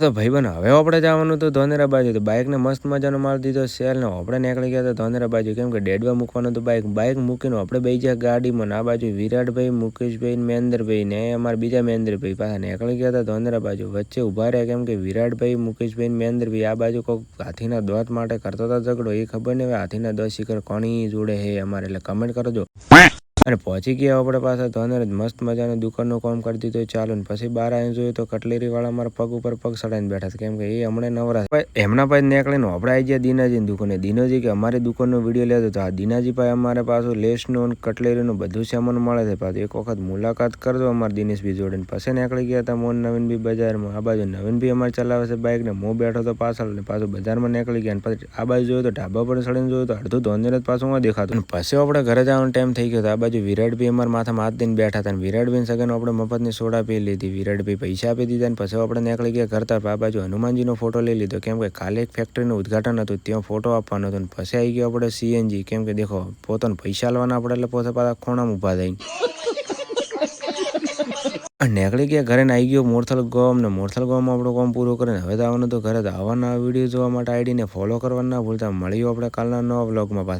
તો ભાઈબંધ હવે આપણે જવાનું હતું ધોનેરા બાજુ. તો બાઇકને મસ્ત મજાનો માર દીધો સેલ ને આપણે નીકળી ગયા હતા ધોનેરા બાજુ, કેમ કે ડેડવા મૂકવાનું હતું બાઇક મૂકીને આપણે બેસી ગયા ગાડીમાં. આ બાજુ વિરાટભાઈ, મુકેશભાઈ, મહેન્દ્રભાઈ ને અમારા બીજા મહેન્દ્રભાઈ પાછા નીકળી ગયા હતા ધોનેરા બાજુ. વચ્ચે ઊભા રહ્યા કેમ કે વિરાટભાઈ, મુકેશભાઈ, મહેન્દ્રભાઈ આ બાજુ કોઈક હાથીના દોત માટે કરતો હતો ઝઘડો. એ ખબર નહીં હવે હાથીના દોત શિખર કોની જોડે હે અમારે, એટલે કમેન્ટ કરજો. અને પહોંચી ગયા આપણે પાછા ધોનેરા. મસ્ત મજાની દુકાનનું કામ કરી દીધું ચાલુ ને પછી બહાર આવીને જોયું તો કટલેરી વાળા મારા પગ ઉપર પગ સડાઈને બેઠા હતા, કેમ કે એ હમણાં નવરા એમના પાસે નીકળીને આપણે આવી ગયા દિનાજીની દુકાને. દિનોજી કે અમારી દુકાનનો વિડીયો લેતો તો આ દિનાજી પાસે અમારે પાછું લેસનું કટલેરીનું બધું સામાન મળે છે. પાછું એક વખત મુલાકાત કરજો અમારે દિનેશભાઈ જોડે. પછી નીકળી ગયા હતા મોન નવીનભાઈ બજારમાં. આ બાજુ નવીનભાઈ અમારે ચલાવે છે બાઇક ને હું બેઠો તો પાછળ ને પાછું બજારમાં નીકળી ગયા. પછી આ બાજુ જોયું તો ઢાબા પર ચડીને જોયું તો અડધું ધોનેરા પાછું દેખાતું. પછી આપણે ઘરે જવાનો ટાઈમ થઈ ગયો હતો. આ બાજુ વિરાટભાઈ અમારા માથામાં હાથ દઈને બેઠા હતા. વિરાટભાઈ સગન આપણે મફતની સોડા પી લીધી. વિરાટભાઈ પૈસા આપી દીધા ને પછી આપણે નીકળી ગયા કરતા. આ બાજુ હનુમાનજીનો ફોટો લઈ લીધો, કેમ કે કાલે એક ફેક્ટરીનું ઉદઘાટન હતું, ત્યાં ફોટો આપવાનો હતો. પછી આવી ગયો આપણે સીએનજી, કેમ કે દેખો પોતાને પૈસા લેવાના આપણે એટલે પોતે પાછા ખોણામાં ઊભા થઈને નીકળી ગયા ઘરે ને આવી ગયો મોરથલ ગોમ ને મોરથલ ગોમમાં આપણું કામ પૂરું કરીને હવે આવવાનું તો ઘરે. આવવાના વિડીયો જોવા માટે આઈડીને ફોલો કરવાના ના ભૂલતા. મળ્યું આપણે કાલના નવા વ્લોગમાં પાછા.